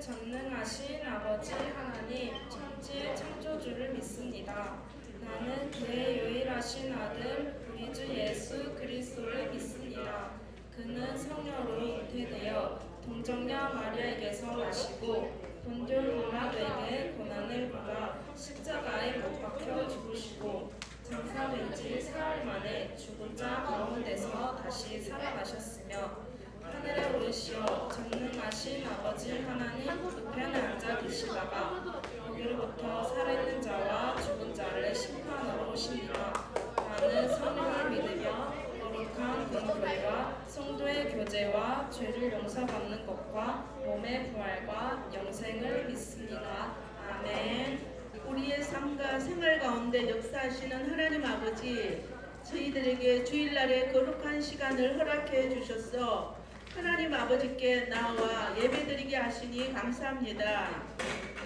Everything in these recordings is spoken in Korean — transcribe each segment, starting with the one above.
전능하신 아버지 하나님 천지의 창조주를 믿습니다. 나는 그의 유일하신 아들 우리 주 예수 그리스도를 믿습니다. 그는 성령으로 잉태되어 동정녀 마리아에게서 나시고 본디오 빌라도에게 고난을 받아 십자가에 못 박혀 죽으시고 장사된 지 사흘 만에 죽은 자 가운데서 다시 살아나셨으며 하늘에 오르시어 전능하신 아버지 하나님 우편에 앉아 계시다가 거기로부터 살아있는 자와 죽은 자를 심판하러 오십니다. 나는 성령을 믿으며 거룩한 공교회와 성도의 교제와 죄를 용서받는 것과 몸의 부활과 영생을 믿습니다. 아멘. 우리의 삶과 생활 가운데 역사하시는 하나님 아버지, 저희들에게 주일날에 거룩한 시간을 허락해 주셔서 하나님 아버지께 나와 예배드리게 하시니 감사합니다.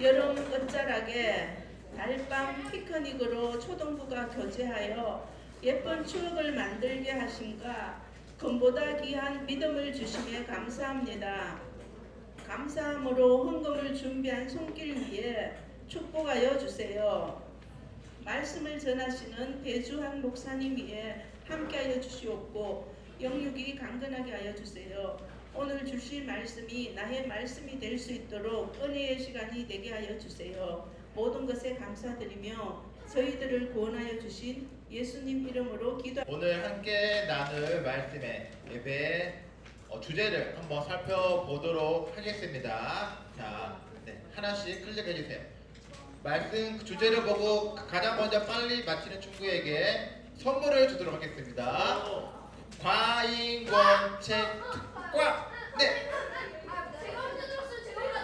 여름 끝자락에 달밤 피크닉으로 초등부가 교제하여 예쁜 추억을 만들게 하심과 금보다 귀한 믿음을 주심에 감사합니다. 감사함으로 헌금을 준비한 손길 위에 축복하여 주세요. 말씀을 전하시는 배주한 목사님 위에 함께하여 주시옵고 영육이 강건하게 하여 주세요. 오늘 주실 말씀이 나의 말씀이 될 수 있도록 은혜의 시간이 되게 하여 주세요. 모든 것에 감사드리며 저희들을 구원하여 주신 예수님 이름으로 기도. 오늘 함께 나눌 말씀의 예배 주제를 한번 살펴보도록 하겠습니다. 자, 하나씩 클릭해 주세요. 말씀 주제를 보고 가장 먼저 빨리 맞히는 친구에게 선물을 주도록 하겠습니다. 과잉권책 특과. 네.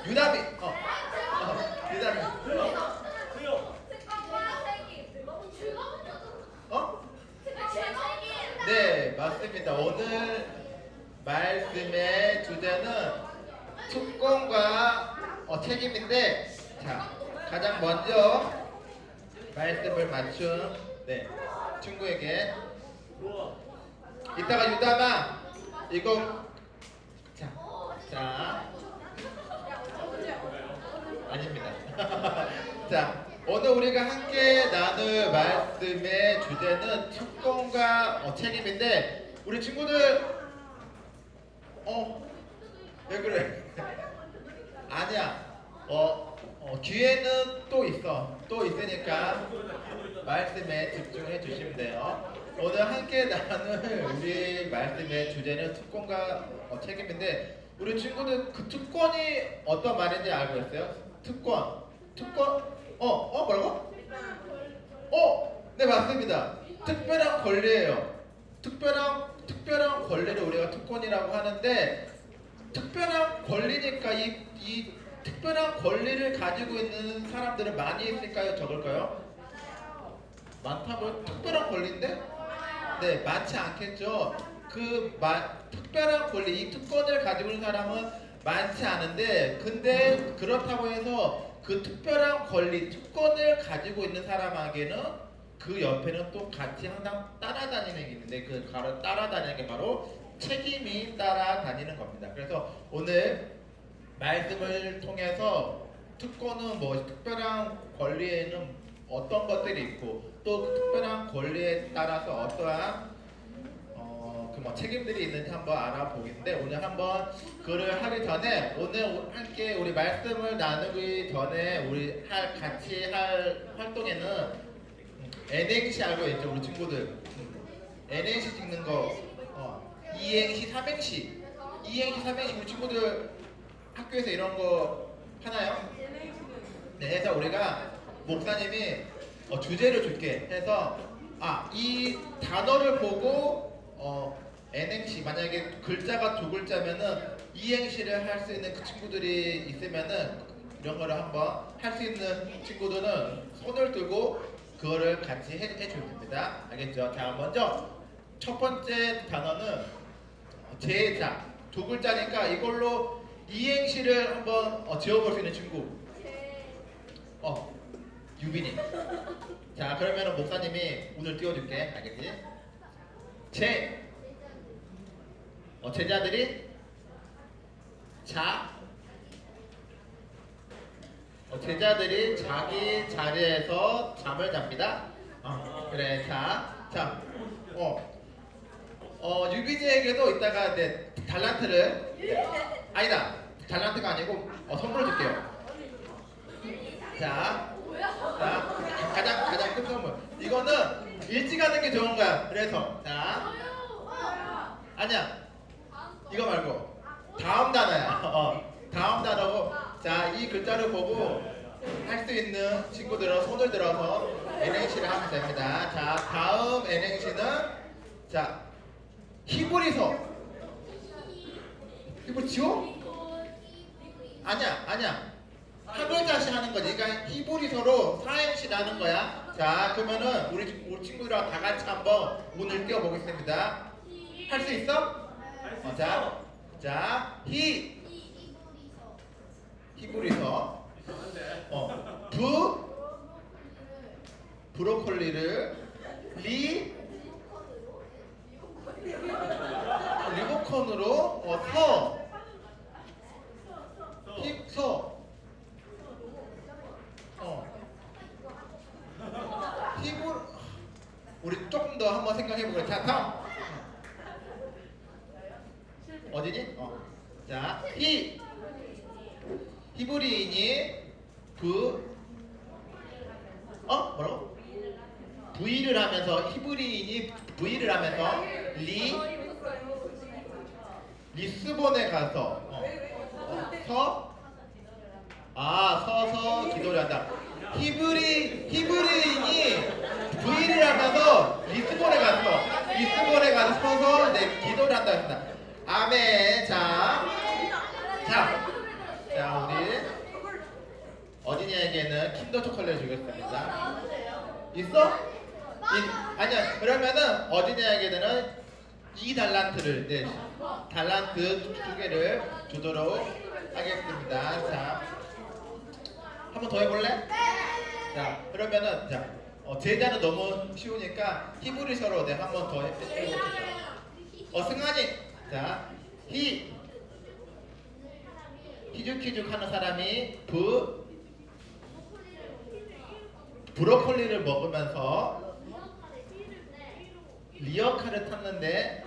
유다비. 유다비. 네, 맞습니다. 오늘 말씀의 주제는 특권과 책임인데, 자, 가장 먼저 말씀을 맞춘 친구에게 이따가 유다마 이거 자 아닙니다. 자, 오늘 우리가 함께 나눌 말씀의 주제는 특권과 책임인데, 우리 친구들 왜 그래? 아니야. 뒤에는 또 있으니까 말씀에 집중해 주시면 돼요. 오늘 함께 나눌 우리 말씀의 주제는 특권과 책임인데, 우리 친구들 그 특권이 어떤 말인지 알고 있어요? 특권 뭐라고? 네, 맞습니다. 특별한 권리예요. 특별한 권리를 우리가 특권이라고 하는데, 특별한 권리니까 이 특별한 권리를 가지고 있는 사람들은 많이 있을까요? 적을까요? 많다고요? 특별한 권리인데? 네, 많지 않겠죠. 특별한 권리, 이 특권을 가지고 있는 사람은 많지 않은데, 근데 그렇다고 해서 그 특별한 권리, 특권을 가지고 있는 사람에게는 그 옆에는 또 같이 항상 따라다니는 게 있는데, 따라다니는 게 바로 책임이 따라다니는 겁니다. 그래서 오늘 말씀을 통해서 특권은 뭐 특별한 권리에는 어떤 것들이 있고 또 그 특별한 권리에 따라서 어떠한 그 책임들이 있는지 한번 알아보겠는데, 오늘 한번 그를 하기 전에 오늘 함께 우리 말씀을 나누기 전에 우리 같이 할 활동에는 N행시 알고 있죠 우리 친구들? N행시 찍는 거, 2행시, 3행시, 2행시, 3행시 우리 친구들 학교에서 이런 거 하나요? 네, 해서 우리가 목사님이 주제를 줄게 해서 이 단어를 보고 N행시, 만약에 글자가 두 글자면은 이행시를 할 수 있는 그 친구들이 있으면은 이런 거를 한번 할 수 있는 친구들은 손을 들고 그거를 같이 해주면 됩니다. 알겠죠? 자, 먼저 첫 번째 단어는 제자. 두 글자니까 이걸로 이행시를 한번 지어볼 수 있는 친구. 유빈이. 자, 그러면은 목사님이 오늘 띄워줄게. 알겠지? 제자들이 제자들이 자기 자리에서 잠을 잡니다. 그래. 유빈이에게도 이따가 달란트를, 아니다, 달란트가 아니고 선물을 줄게요. 자, 가장 큰 선물. 이거는 일찍 하는 게 좋은 거야. 그래서 아니야. 이거 말고 다음 단어야. 다음 단어고. 자, 이 글자를 보고 할 수 있는 친구들은 손을 들어서 N행시를 하면 됩니다. 자, 다음 N행시는 히브리서. 지워? 아니야. 한 글자씩 하는 거지. 그러니까 히브리서로 4행시를 하는 거야. 자, 그러면은 우리 친구들하고 다 같이 한번 오늘 띄워보겠습니다. 할 수 있어? 히브리서. 브로콜리를. 리모컨으로. 우리 조금 더 한번 생각해보자. 자, 다음. 어디니? 자, 히브리인이 뭐라고? V를 하면서, 히브리인이 V를 하면서 리스본에 가서 서서 기도를 한다. 히브리인이 V를 하면서 리스본에 가서 서서 기도를 한다 했습니다. 아멘. 자, 우리 어린이에게는 킨더 초콜릿을 주겠습니다. 있어? 아니야. 그러면은 어린이에게는 2달란트를, 달란트 2개를 주도록 하겠습니다. 자, 한번 더 해볼래? 자, 그러면은 제자는 너무 쉬우니까 히브리서로 한번 더 해볼게요. 승환이. 자, 희죽희죽 하는 사람이 브로콜리를 먹으면서 리어카를 탔는데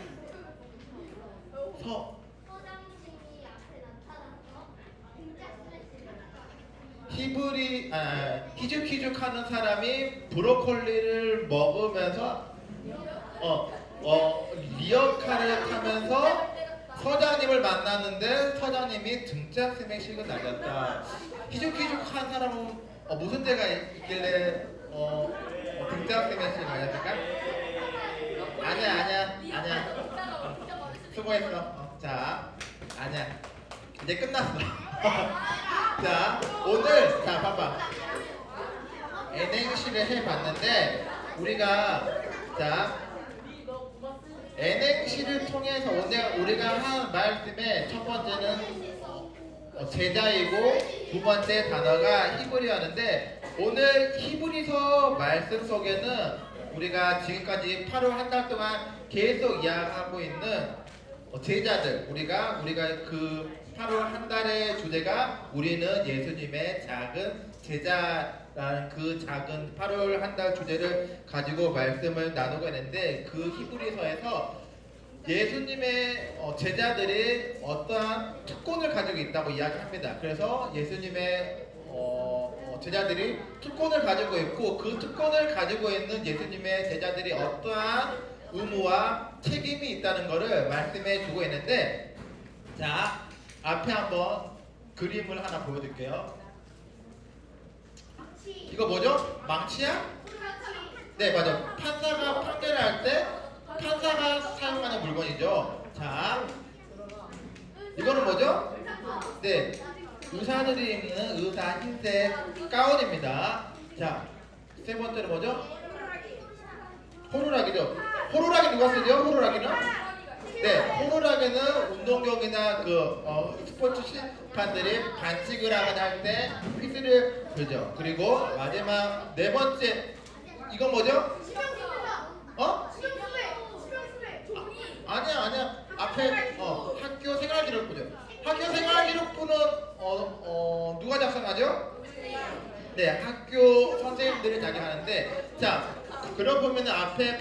희죽희죽 하는 사람이 브로콜리를 먹으면서 리어카를 타면서 서장님을 만났는데 서장님이 등짝 스매싱을 날렸다. 희죽희죽한 사람은 무슨 죄가 있길래 등짝 스매싱을 날렸을까? 아니야. 수고했어. 자, 아니야. 이제 끝났어. 자, 오늘 자 봐봐. N행시를 해봤는데 우리가 자 N행시를 통해서 오늘 우리가 한 말씀의 첫 번째는 제자이고 두 번째 단어가 히브리어인데 오늘 히브리서 말씀 속에는 우리가 지금까지 8월 한 달 동안 계속 이야기하고 있는 제자들 우리가 그 8월 한 달의 주제가 우리는 예수님의 작은 제자라는 그 작은 8월 한 달 주제를 가지고 말씀을 나누고 있는데 그 히브리서에서 예수님의 제자들이 어떠한 특권을 가지고 있다고 이야기합니다. 그래서 예수님의 제자들이 특권을 가지고 있고 그 특권을 가지고 있는 예수님의 제자들이 어떠한 의무와 책임이 있다는 것을 말씀해 주고 있는데 자 앞에 한번 그림을 하나 보여드릴게요. 이거 뭐죠? 망치야? 네 맞아. 판사가 판결을 할 때 판사가 사용하는 물건이죠. 자 이거는 뭐죠? 네 의사들이 입는 의사 흰색 가운입니다. 자 세 번째는 뭐죠? 호루라기죠. 호루라기 누가 쓰죠? 호루라기는? 네, 호루라기는 운동경기나 스포츠 심판들이 반칙을 할 때 휘슬을 불죠. 그리고 마지막 네 번째 이건 뭐죠? 아니야. 앞에 학교 생활기록부죠. 학교 생활기록부는 누가 작성하죠? 네, 학교 선생님들이 작성하는데 자, 그럼 보면은 앞에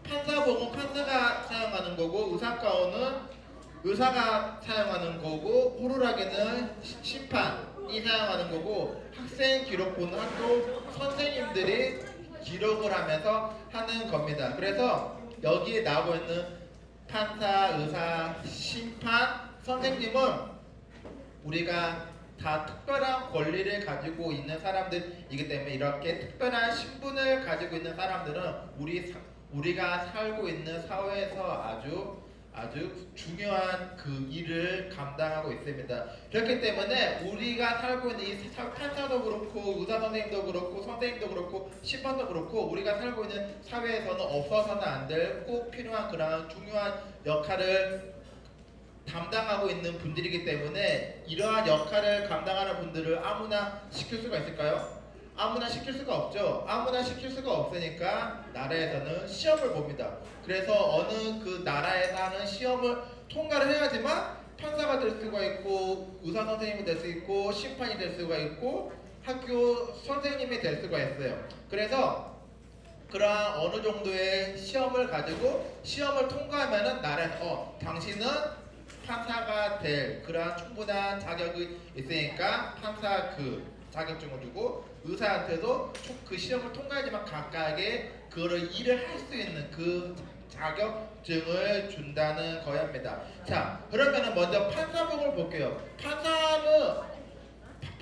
판사복은 판사가 사용하는 거고 의사가운은 의사가 사용하는 거고 호루라기는 심판이 사용하는 거고 학생 기록부는 학교 선생님들이 기록을 하면서 하는 겁니다. 그래서 여기에 나오고 있는 판사, 의사, 심판, 선생님은 우리가 다 특별한 권리를 가지고 있는 사람들이기 때문에 이렇게 특별한 신분을 가지고 있는 사람들은 우리가 살고 있는 사회에서 아주 중요한 그 일을 감당하고 있습니다. 그렇기 때문에 우리가 살고 있는 이 판사도 그렇고 의사 선생님도 그렇고 선생님도 그렇고 심판도 그렇고 우리가 살고 있는 사회에서는 없어서는 안 될 꼭 필요한 그런 중요한 역할을 담당하고 있는 분들이기 때문에 이러한 역할을 감당하는 분들을 아무나 시킬 수가 있을까요? 아무나 시킬 수가 없죠. 아무나 시킬 수가 없으니까 나라에서는 시험을 봅니다. 그래서 어느 그 나라에서 하는 시험을 통과를 해야지만 판사가 될 수가 있고 의사 선생님이 될 수 있고 심판이 될 수가 있고 학교 선생님이 될 수가 있어요. 그래서 그러한 어느 정도의 시험을 가지고 시험을 통과하면은 나라에서 당신은 판사가 될 그러한 충분한 자격이 있으니까 판사 그 자격증을 주고 의사한테도 그 시험을 통과해야지만 각각의 그거를 일을 할 수 있는 그 자격증을 준다는 거랍니다. 자 그러면은 먼저 판사복을 볼게요.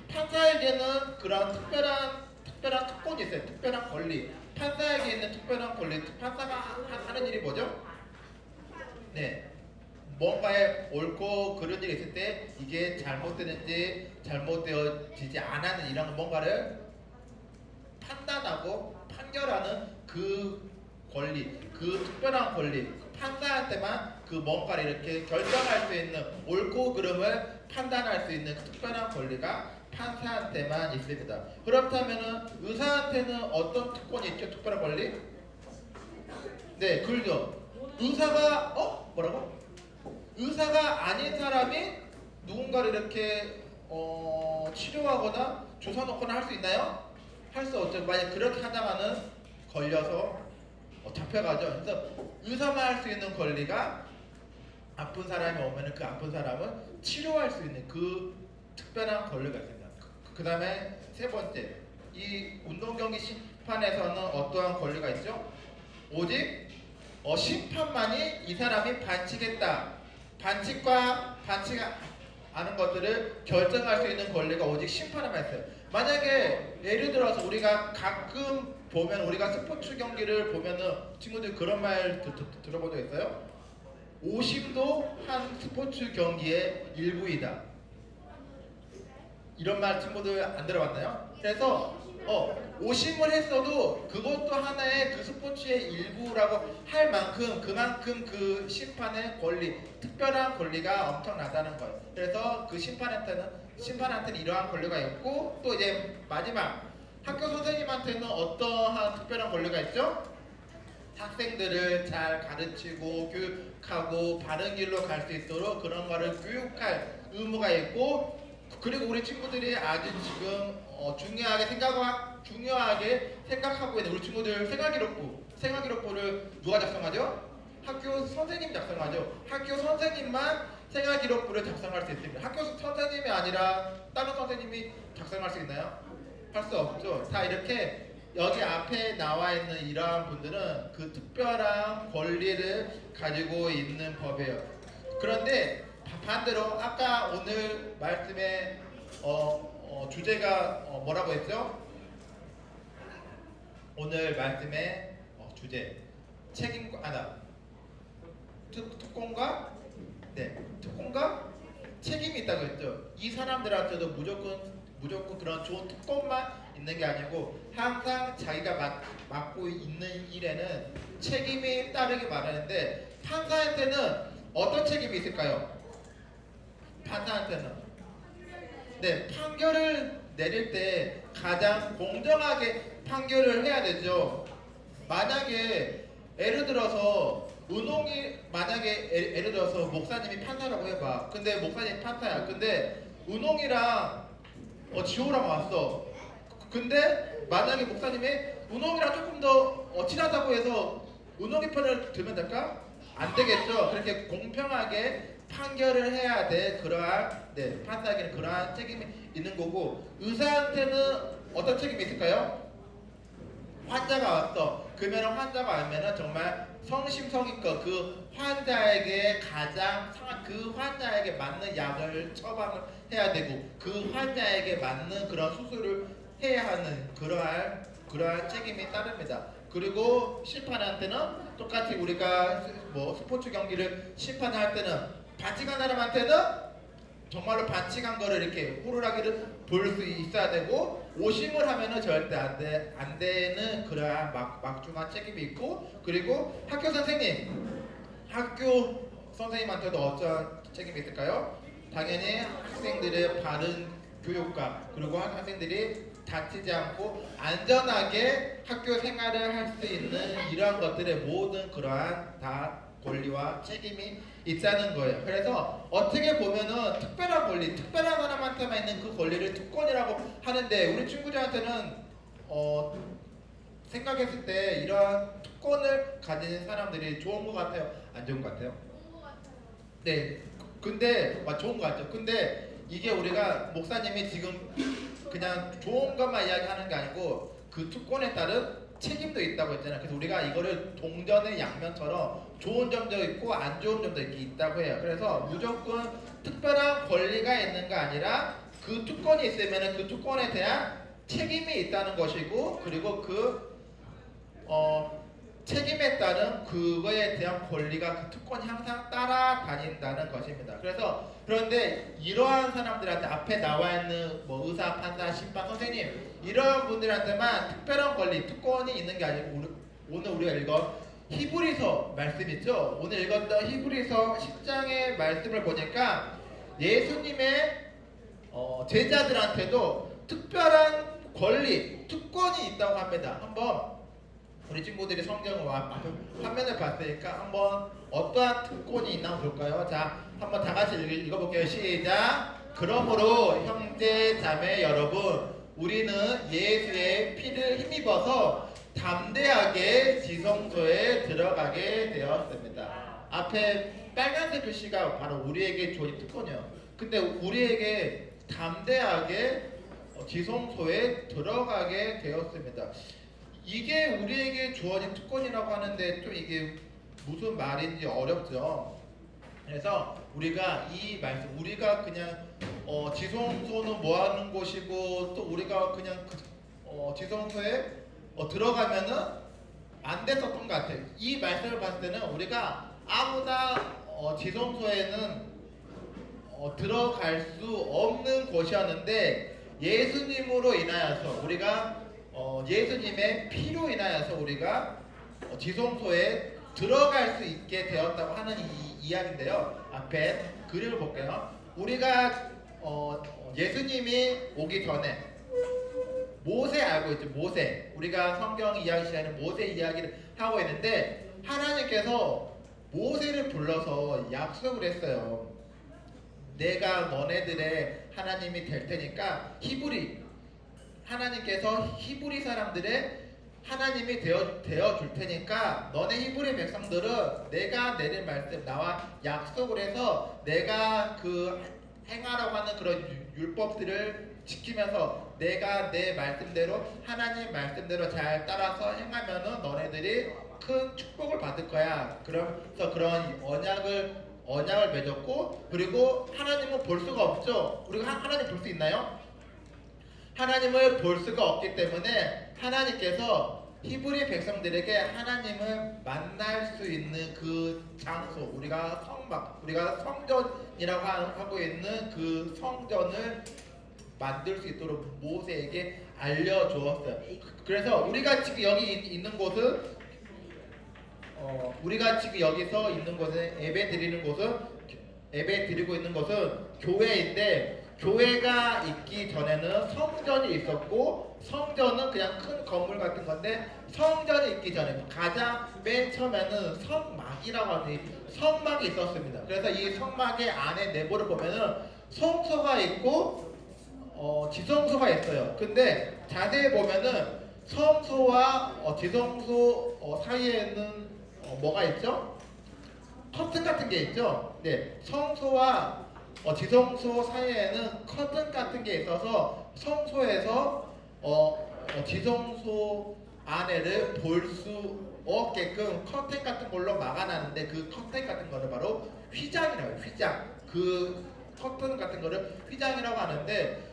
판사에게는 그런 특별한 특권이 있어요. 특별한 권리. 판사에게 있는 특별한 권리. 판사가 하는 일이 뭐죠? 네. 뭔가에 옳고 그른 일이 있을 때 이게 잘못되는지 잘못되어지지 않았는 이런 뭔가를 판단하고 판결하는 그 권리, 그 특별한 권리, 판사한테만 그 뭔가를 이렇게 결정할 수 있는 옳고 그름을 판단할 수 있는 그 특별한 권리가 판사한테만 있습니다. 그렇다면은 의사한테는 어떤 특권이 있죠? 특별한 권리? 네, 그렇죠. 의사가 뭐라고? 의사가 아닌 사람이 누군가를 이렇게 치료하거나 조사 놓거나 할 수 있나요? 할 수 없죠. 만약 그렇게 하다가는 걸려서 잡혀가죠. 그래서 의사만 할 수 있는 권리가 아픈 사람이 오면은 그 아픈 사람은 치료할 수 있는 그 특별한 권리가 있습니다. 그 다음에 세 번째, 이 운동경기 심판에서는 어떠한 권리가 있죠? 오직 심판만이 이 사람이 반칙했다. 반칙과 반칙 않은 것들을 결정할 수 있는 권리가 오직 심판에만 있어요. 만약에 예를 들어서 우리가 가끔 보면 우리가 스포츠 경기를 보면은 친구들 그런 말 들어본 적 있어요? 오심도 한 스포츠 경기의 일부이다. 이런 말 친구들 안 들어봤나요? 그래서 오심을 했어도 그것도 하나의 그 스포츠의 일부라고 할 만큼 그만큼 그 심판의 권리, 특별한 권리가 엄청나다는 거예요. 그래서 그 심판한테는 이러한 권리가 있고, 또 이제 마지막 학교 선생님한테는 어떠한 특별한 권리가 있죠? 학생들을 잘 가르치고 교육하고 바른 길로 갈 수 있도록 그런 거를 교육할 의무가 있고, 그리고 우리 친구들이 아주 지금 중요하게 생각하고 있는 우리 친구들 생활기록부를 누가 작성하죠? 학교 선생님이 작성하죠. 학교 선생님만 생활기록부를 작성할 수 있습니다. 학교 선생님이 아니라 다른 선생님이 작성할 수 있나요? 할 수 없죠. 다 이렇게 여기 앞에 나와 있는 이러한 분들은 그 특별한 권리를 가지고 있는 법이에요. 그런데 반대로 아까 오늘 말씀의 주제가 뭐라고 했죠? 오늘 말씀의 주제 특권과 책임이 있다고 했죠. 이 사람들한테도 무조건 그런 좋은 특권만 있는 게 아니고 항상 자기가 맡고 있는 일에는 책임이 따르게 말하는데, 판사한테는 어떤 책임이 있을까요? 판사한테는 판결을 내릴 때 가장 공정하게 판결을 해야 되죠. 만약에 예를 들어서 목사님이 판사라고 해봐. 근데 목사님이 판사야. 근데 은홍이랑 지호랑 왔어. 근데 만약에 목사님이 은홍이랑 조금 더 친하다고 해서 은홍이 편을 들면 될까? 안 되겠죠. 그렇게 공평하게 판결을 해야 돼. 판사에게는 그러한 책임이 있는 거고, 의사한테는 어떤 책임이 있을까요? 환자가 왔어. 그러면 환자가 알면은 정말 성심성의껏 그 환자에게 그 환자에게 맞는 약을 처방을 해야 되고, 그 환자에게 맞는 그런 수술을 해야 하는 그러한 책임이 따릅니다. 그리고 심판한테는 똑같이 우리가 스포츠 경기를 심판할 때는 반칙한 사람한테는 정말로 반칙한 거를 이렇게 호루라기를 볼 수 있어야 되고, 오심을 하면은 절대 안 되는 그러한 막중한 책임이 있고, 그리고 학교 선생님한테도 어떤 책임이 있을까요? 당연히 학생들의 바른 교육과, 그리고 학생들이 다치지 않고 안전하게 학교 생활을 할 수 있는 이러한 것들의 모든 그러한 다 권리와 책임이 있다는 거예요. 그래서 어떻게 보면은 특별한 사람한테만 있는 그 권리를 특권이라고 하는데, 우리 친구들한테는 생각했을 때 이러한 특권을 가진 사람들이 좋은 것 같아요? 안 좋은 것 같아요? 네. 근데 좋은 것 같죠. 근데 이게 우리가 목사님이 지금 그냥 좋은 것만 이야기하는 게 아니고 그 특권에 따른 책임도 있다고 했잖아요. 그래서 우리가 이거를 동전의 양면처럼 좋은 점도 있고 안 좋은 점도 있다고 해요. 그래서 무조건 특별한 권리가 있는 거 아니라 그 특권이 있으면 그 특권에 대한 책임이 있다는 것이고, 그리고 책임에 따른 그거에 대한 권리가 그 특권이 항상 따라다닌다는 것입니다. 그런데 이러한 사람들한테 앞에 나와 있는 의사, 판사, 심판, 선생님 이런 분들한테만 특별한 권리, 특권이 있는 게 아니고, 오늘 우리가 읽은 히브리서 말씀 있죠? 오늘 읽었던 히브리서 10장의 말씀을 보니까 예수님의 제자들한테도 특별한 권리, 특권이 있다고 합니다. 한번 우리 친구들이 성경을 화면을 봤으니까 한번 어떠한 특권이 있나 볼까요? 자, 한번 다 같이 읽어볼게요. 시작! 그러므로 형제 자매 여러분, 우리는 예수의 피를 힘입어서 담대하게 지성소에 들어가게 되었습니다. 앞에 빨간색 글씨가 바로 우리에게 주어진 특권이에요. 근데 우리에게 담대하게 지성소에 들어가게 되었습니다. 이게 우리에게 주어진 특권이라고 하는데 좀 이게 무슨 말인지 어렵죠. 그래서 우리가 이 말씀, 우리가 그냥 지성소는 뭐 하는 곳이고, 또 우리가 그냥 지성소에 들어가면은 안 됐었던 것 같아요. 이 말씀을 봤을 때는 우리가 아무나 지성소에는 들어갈 수 없는 곳이었는데, 예수님으로 인하여서 우리가 예수님의 피로 인하여서 우리가 지성소에 들어갈 수 있게 되었다고 하는 이야기인데요. 앞에 그림을 볼게요. 우리가 예수님이 오기 전에 모세 알고 있죠? 모세. 우리가 성경 이야기 시간에 모세 이야기를 하고 있는데 하나님께서 모세를 불러서 약속을 했어요. 내가 너네들의 하나님이 될 테니까 하나님께서 히브리 사람들의 하나님이 되어 줄 테니까 너네 히브리 백성들은 내가 내린 말씀 나와 약속을 해서 내가 그 행하라고 하는 그런 율법들을 지키면서 내가 내 말씀대로 하나님 말씀대로 잘 따라서 행하면은 너네들이 큰 축복을 받을 거야. 그러면서 그런 언약을 맺었고, 그리고 하나님은 볼 수가 없죠. 우리가 하나님 볼 수 있나요? 하나님을 볼 수가 없기 때문에 하나님께서 히브리 백성들에게 하나님을 만날 수 있는 그 장소, 우리가 성전이라고 하고 있는 그 성전을 만들 수 있도록 모세에게 알려주었어요. 그래서 우리가 지금 여기 있는 곳은 우리가 지금 여기서 있는 곳은 예배 드리고 있는 곳은 교회인데, 교회가 있기 전에는 성전이 있었고, 성전은 그냥 큰 건물 같은 건데, 성전이 있기 전에 가장 맨 처음에는 성막이라고 하는 성막이 있었습니다. 그래서 이 성막의 안에 내부를 보면은 성소가 있고 지성소가 있어요. 근데 자세히 보면은 성소와 지성소 사이에는 뭐가 있죠? 커튼 같은 게 있죠. 네, 성소와 지성소 사이에는 커튼 같은 게 있어서 성소에서 지성소 안에를 볼 수 없게끔 커튼 같은 걸로 막아놨는데, 그 커튼 같은 거를 바로 휘장이라고 해요. 휘장. 그 커튼 같은 거를 휘장이라고 하는데,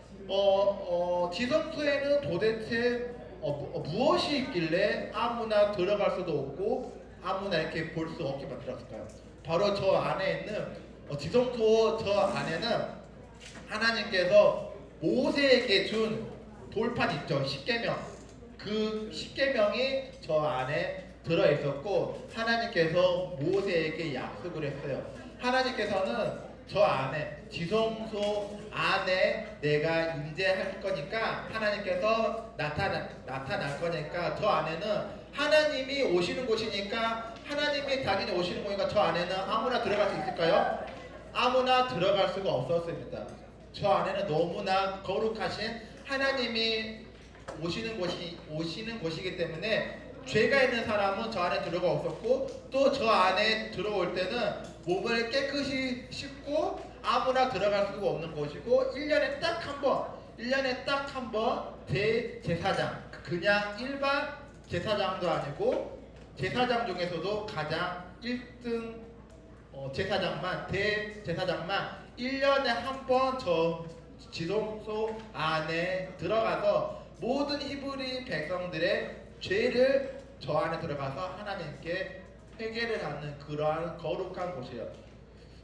지성소에는 도대체 무엇이 있길래 아무나 들어갈 수도 없고 아무나 이렇게 볼 수 없게 만들었을까요? 바로 저 안에 있는 지성소 저 안에는 하나님께서 모세에게 준 돌판 있죠. 십계명. 그 십계명이 저 안에 들어 있었고, 하나님께서 모세에게 약속을 했어요. 하나님께서는 저 안에 지성소 안에 내가 임재할 거니까, 하나님께서 나타날 거니까 저 안에는 하나님이 오시는 곳이니까, 하나님이 당연히 오시는 곳이니까 저 안에는 아무나 들어갈 수 있을까요? 아무나 들어갈 수가 없었습니다. 저 안에는 너무나 거룩하신 하나님이 오시는 곳이기 때문에 죄가 있는 사람은 저 안에 들어가 없었고, 또 저 안에 들어올 때는 몸을 깨끗이 씻고 아무나 들어갈 수가 없는 곳이고, 1년에 딱 한 번 대제사장, 그냥 일반 제사장도 아니고 제사장 중에서도 가장 1등 대제사장만 1년에 한 번 저 지성소 안에 들어가서 모든 히브리 백성들의 죄를 저 안에 들어가서 하나님께 회개를 하는 그러한 거룩한 곳이에요.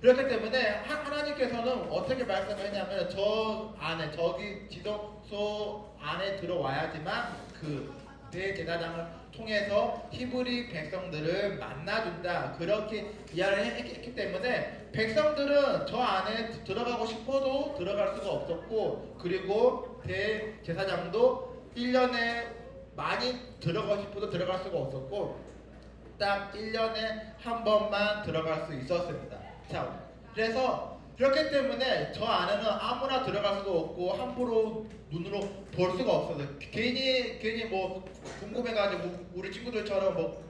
그렇기 때문에 하나님께서는 어떻게 말씀했냐면, 저 안에 저기 지성소 안에 들어와야지만 그 대제사장을 통해서 히브리 백성들을 만나준다, 그렇게 이야기를 했기 때문에 백성들은 저 안에 들어가고 싶어도 들어갈 수가 없었고, 그리고 대제사장도 1년에 많이 들어가고 싶어도 들어갈 수가 없었고, 딱 1년에 한 번만 들어갈 수 있었습니다. 자, 그래서 그렇기 때문에 저 안에는 아무나 들어갈 수도 없고 함부로 눈으로 볼 수가 없어요. 괜히 뭐 궁금해가지고 우리 친구들처럼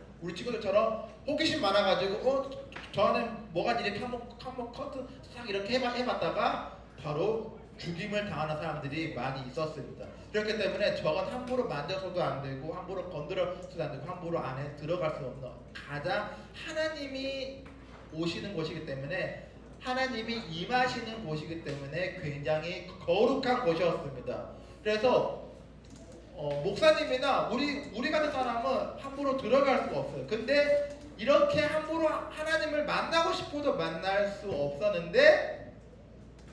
호기심 많아가지고 저 안에 뭐가 이렇게 한번 커튼 싹 이렇게 해봤다가 바로 죽임을 당하는 사람들이 많이 있었습니다. 그렇기 때문에 저건 함부로 만져서도 안 되고 함부로 건드려서도 안 되고 함부로 안에 들어갈 수 없는, 가장 하나님이 오시는 곳이기 때문에, 하나님이 임하시는 곳이기 때문에 굉장히 거룩한 곳이었습니다. 그래서 목사님이나 우리 같은 사람은 함부로 들어갈 수가 없어요. 근데 이렇게 함부로 하나님을 만나고 싶어도 만날 수 없었는데,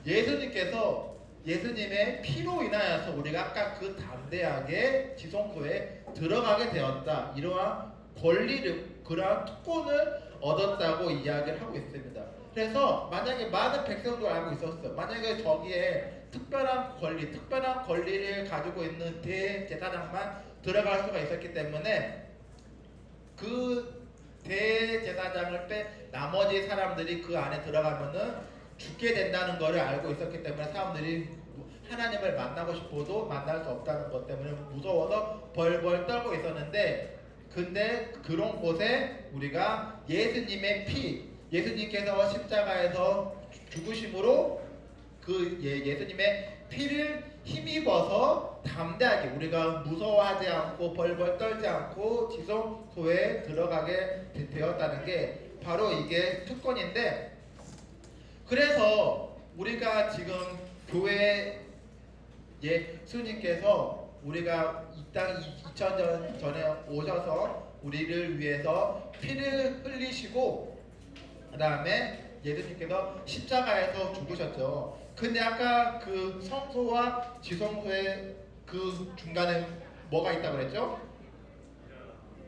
예수님께서 예수님의 피로 인하여서 우리가 아까 그 담대하게 지성소에 들어가게 되었다. 이러한 권리를, 그러한 특권을 얻었다고 이야기를 하고 있습니다. 그래서 만약에 많은 백성도 알고 있었어요. 만약에 저기에 특별한 권리를 가지고 있는 대제사장만 들어갈 수가 있었기 때문에 그 대제사장을 빼 나머지 사람들이 그 안에 들어가면은 죽게 된다는 것을 알고 있었기 때문에 사람들이 하나님을 만나고 싶어도 만날 수 없다는 것 때문에 무서워서 벌벌 떨고 있었는데, 근데 그런 곳에 우리가 예수님의 피, 예수님께서 십자가에서 죽으심으로 그 예수님의 피를 힘입어서 담대하게 우리가 무서워하지 않고 벌벌 떨지 않고 지성소에 들어가게 되었다는 게 바로 이게 특권인데, 그래서 우리가 지금 교회 예수님께서 우리가 이 땅 2000년 전에 오셔서 우리를 위해서 피를 흘리시고 그 다음에 예수님께서 십자가에서 죽으셨죠. 근데 아까 그 성소와 지성소의 그 중간에 뭐가 있다고 그랬죠?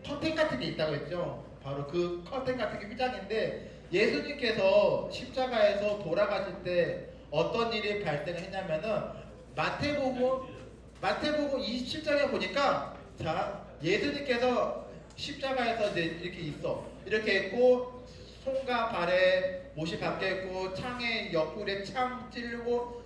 커튼 같은 게 있다고 했죠. 바로 그 커튼 같은 게 휘장인데, 예수님께서 십자가에서 돌아가실 때 어떤 일이 발생했냐면은 마태복음 27장에 보니까 자 예수님께서 십자가에서 이제 이렇게 있어. 이렇게 있고 손과 발에 못이 박혀 있고 창에 옆구리에 창 찌르고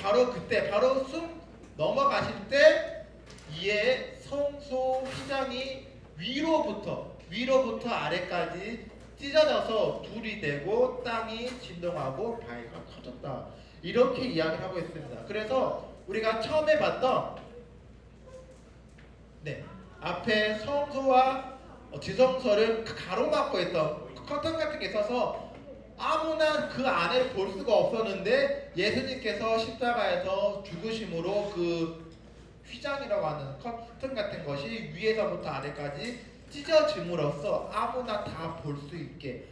바로 그때 바로 숨 넘어가실 때 이에 성소 휘장이 위로부터 아래까지 찢어져서 둘이 되고 땅이 진동하고 바위가 커졌다. 이렇게 이야기를 하고 있습니다. 그래서 우리가 처음에 봤던 앞에 성소와 지성소를 가로막고 있던 커튼 같은 게 있어서 아무나 그 안을 볼 수가 없었는데, 예수님께서 십자가에서 죽으심으로 그 휘장이라고 하는 커튼 같은 것이 위에서부터 아래까지 찢어짐으로써 아무나 다 볼 수 있게,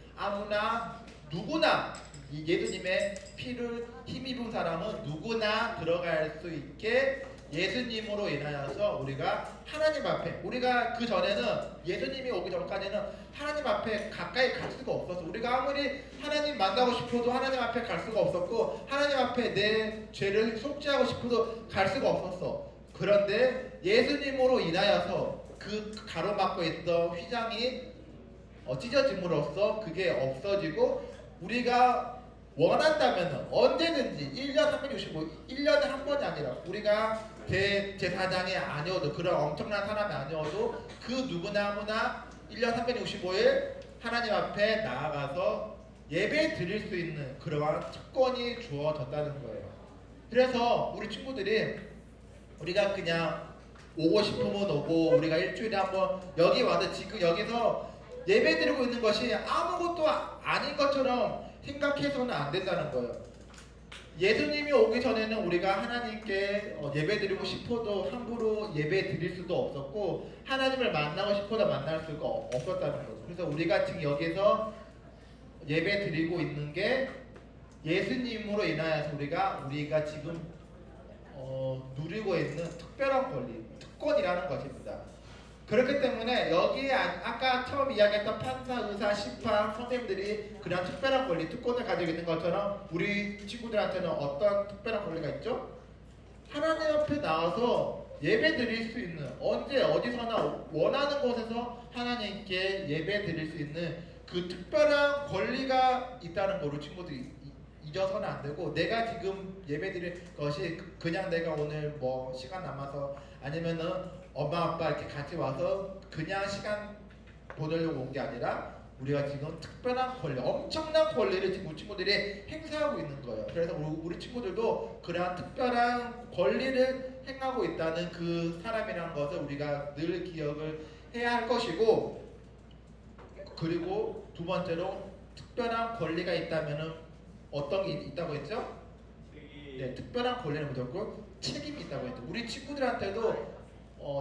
누구나 이 예수님의 피를 힘입은 사람은 누구나 들어갈 수 있게 예수님으로 인하여서 우리가 하나님 앞에, 우리가 그 전에는 예수님이 오기 전까지는 하나님 앞에 가까이 갈 수가 없었어. 우리가 아무리 하나님 만나고 싶어도 하나님 앞에 갈 수가 없었고, 하나님 앞에 내 죄를 속죄하고 싶어도 갈 수가 없었어. 그런데 예수님으로 인하여서 그 가로막고 있던 휘장이 찢어짐으로써 그게 없어지고, 우리가 원한다면 언제든지 1년 365, 1년에 한 번이 아니라 우리가 대제사장이 아니어도, 그런 엄청난 사람이 아니어도 그 누구나 아무나 1년 365일 하나님 앞에 나아가서 예배 드릴 수 있는 그러한 특권이 주어졌다는 거예요. 그래서 우리 친구들이 우리가 그냥 오고 싶으면 오고, 우리가 일주일에 한번 여기 와서 지금 여기서 예배 드리고 있는 것이 아무것도 아닌 것처럼 생각해서는 안 된다는 거예요. 예수님이 오기 전에는 우리가 하나님께 예배 드리고 싶어도 함부로 예배 드릴 수도 없었고, 하나님을 만나고 싶어도 만날 수가 없었다는 거죠. 그래서 우리가 지금 여기서 예배 드리고 있는 게 예수님으로 인하여서 우리가 지금 누리고 있는 특별한 권리, 특권이라는 것입니다. 그렇기 때문에 여기에 아까 처음 이야기했던 판사, 의사, 심판, 선생님들이 그냥 특별한 권리, 특권을 가지고 있는 것처럼 우리 친구들한테는 어떤 특별한 권리가 있죠? 하나님 앞에 나와서 예배 드릴 수 있는, 언제 어디서나 원하는 곳에서 하나님께 예배 드릴 수 있는 그 특별한 권리가 있다는 거로 친구들이 잊어서는 안 되고, 내가 지금 예배 드릴 것이 그냥 내가 오늘 뭐 시간 남아서 아니면은 엄마 아빠 이렇게 같이 와서 그냥 시간 보내려고 온 게 아니라 우리가 지금 특별한 권리, 엄청난 권리를 지금 우리 친구들이 행사하고 있는 거예요. 그래서 우리 친구들도 그러한 특별한 권리를 행하고 있다는 그 사람이라는 것을 우리가 늘 기억을 해야 할 것이고, 그리고 두 번째로 특별한 권리가 있다면은 어떤 게 있다고 했죠? 네, 특별한 권리는 무조건 책임이 있다고 했죠. 우리 친구들한테도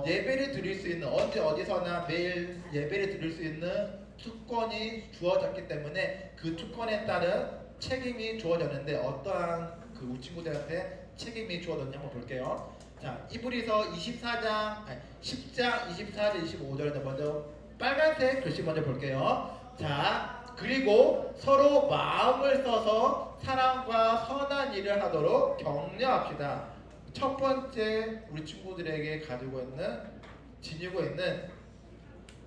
예배를 드릴 수 있는, 언제 어디서나 매일 예배를 드릴 수 있는 특권이 주어졌기 때문에 그 특권에 따른 책임이 주어졌는데, 어떠한 그 우리 친구들한테 책임이 주어졌는지 한번 볼게요. 자, 이브리서 10장 24절 25절에 먼저 빨간색 글씨 먼저 볼게요. 자, 그리고 서로 마음을 써서 사랑과 선한 일을 하도록 격려합시다. 첫 번째 우리 친구들에게 지니고 있는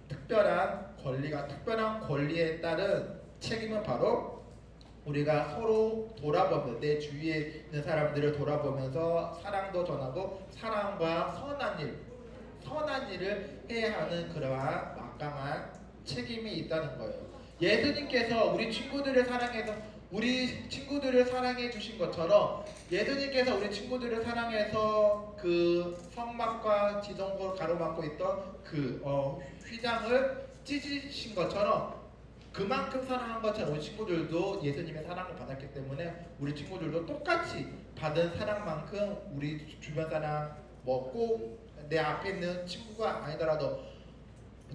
특별한 권리에 따른 책임은 바로 우리가 서로 돌아보며 내 주위에 있는 사람들을 돌아보면서 사랑도 전하고 사랑과 선한 일을 해야 하는 그러한 막강한 책임이 있다는 거예요. 예수님께서 우리 친구들을 사랑해 주신 것처럼 예수님께서 우리 친구들을 사랑해서 그 성막과 지성소를 가로막고 있던 그 휘장을 찢으신 것처럼 그만큼 사랑한 것처럼 우리 친구들도 예수님의 사랑을 받았기 때문에 우리 친구들도 똑같이 받은 사랑만큼 우리 주변 사람 꼭 내 앞에 있는 친구가 아니더라도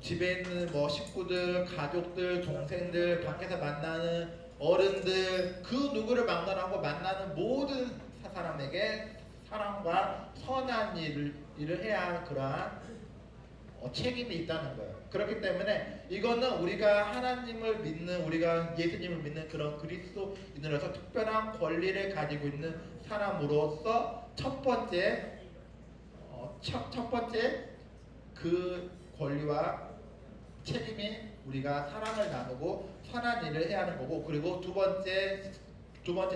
집에 있는 식구들, 가족들, 동생들, 밖에서 만나는 어른들 그 누구를 막론하고 만나는 모든 사람에게 사랑과 선한 일을 해야 할 그러한 책임이 있다는 거예요. 그렇기 때문에 이거는 우리가 하나님을 믿는 우리가 예수님을 믿는 그런 그리스도인으로서 특별한 권리를 가지고 있는 사람으로서 첫 번째 그 권리와 책임이 우리가 사랑을 나누고 선한 일을 해야 하는 거고, 그리고 두 번째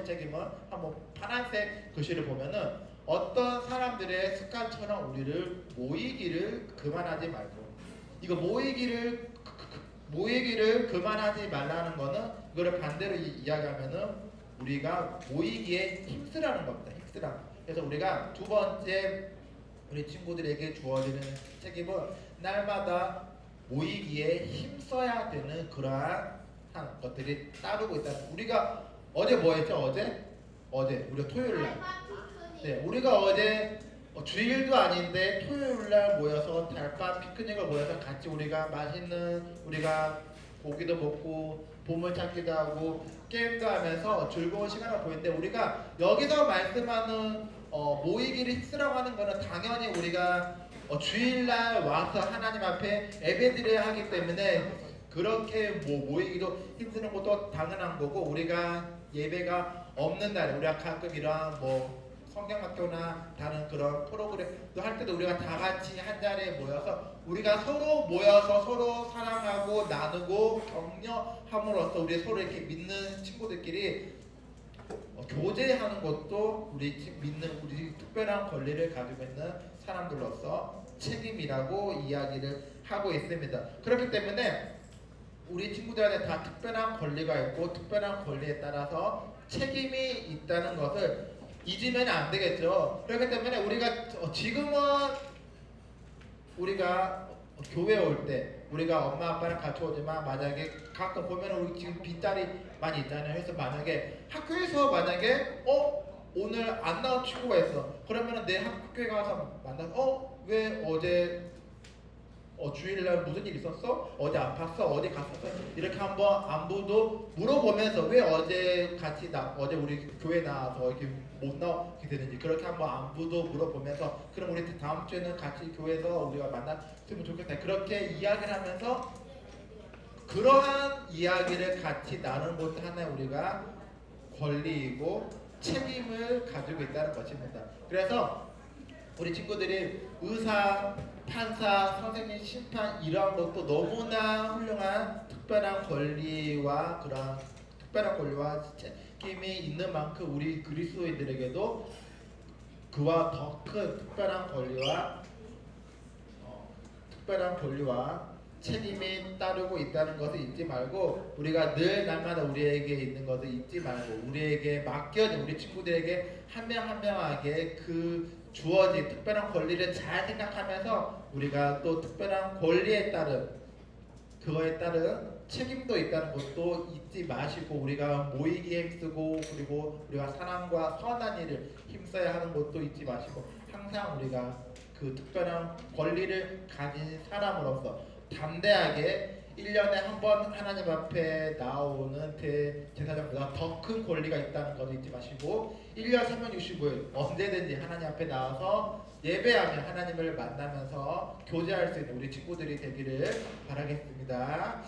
책임은 한번 파란색 글씨를 보면은 어떤 사람들의 습관처럼 우리를 모이기를 그만하지 말고, 이거 모이기를 그만하지 말라는 거는 이거를 반대로 이야기하면은 우리가 모이기에 힘쓰라는 겁니다. 그래서 우리가 두 번째 우리 친구들에게 주어지는 책임은 날마다 모이기에 힘써야 되는 그러한 것들이 따르고 있다. 우리가 어제 뭐 했죠? 어제 우리가 토요일 날. 네, 우리가 어제 주일도 아닌데 토요일 날 모여서 달밤 피크닉을 모여서 같이 우리가 우리가 고기도 먹고 보물찾기도 하고 게임도 하면서 즐거운 시간을 보냈는데, 우리가 여기서 말씀하는 모이기를 힘쓰라고 하는 거는 당연히 우리가 주일날 와서 하나님 앞에 예배드려야 하기 때문에 그렇게 모이기도 힘쓰는 것도 당연한 거고, 우리가 예배가 없는 날 우리가 가끔 이러한 성경학교나 다른 그런 프로그램도 할 때도 우리가 다 같이 한 자리에 모여서 우리가 서로 사랑하고 나누고 격려함으로써 우리 서로 이렇게 믿는 친구들끼리 교제하는 것도 우리 특별한 권리를 가지고 있는 사람들로서 책임이라고 이야기를 하고 있습니다. 그렇기 때문에 우리 친구들한테 다 특별한 권리가 있고 특별한 권리에 따라서 책임이 있다는 것을 잊으면 안 되겠죠. 그렇기 때문에 우리가 지금은 우리가 교회 올 때 우리가 엄마 아빠랑 같이 오지만 만약에 가끔 보면 우리 지금 빈자리 많이 있잖아요. 그래서 만약에 학교에서 오늘 안 나온 친구가 있어. 그러면은 내 학교에 가서 만나서 왜 어제 주일날 무슨 일 있었어? 어디 아팠어? 어디 갔었어? 이렇게 한번 안부도 물어보면서 왜 어제 우리 교회 나와서 이렇게 못 나오게 되는지 그렇게 한번 안부도 물어보면서, 그럼 우리 다음 주에는 같이 교회에서 우리가 만났으면 좋겠다. 그렇게 이야기를 하면서 그러한 이야기를 같이 나누는 것도 하나의 우리가 권리이고 책임을 가지고 있다는 것입니다. 그래서 우리 친구들이 의사, 판사, 선생님, 심판 이러한 것도 너무나 훌륭한 특별한 권리와 책임이 있는 만큼 우리 그리스도인들에게도 그와 더 큰 특별한 권리와 책임이 따르고 있다는 것을 잊지 말고, 우리가 늘 날마다 우리에게 있는 것을 잊지 말고 우리에게 맡겨진 우리 친구들에게 한 명 한 명에게 그 주어진 특별한 권리를 잘 생각하면서 우리가 또 특별한 권리에 따른 그거에 따른 책임도 있다는 것도 잊지 마시고, 우리가 모이기에 힘쓰고 그리고 우리가 사랑과 선한 일을 힘써야 하는 것도 잊지 마시고, 항상 우리가 그 특별한 권리를 가진 사람으로서 담대하게 1년에 한 번 하나님 앞에 나오는 제사장보다 더 큰 권리가 있다는 것을 잊지 마시고 1년 365일 언제든지 하나님 앞에 나와서 예배하며 하나님을 만나면서 교제할 수 있는 우리 친구들이 되기를 바라겠습니다.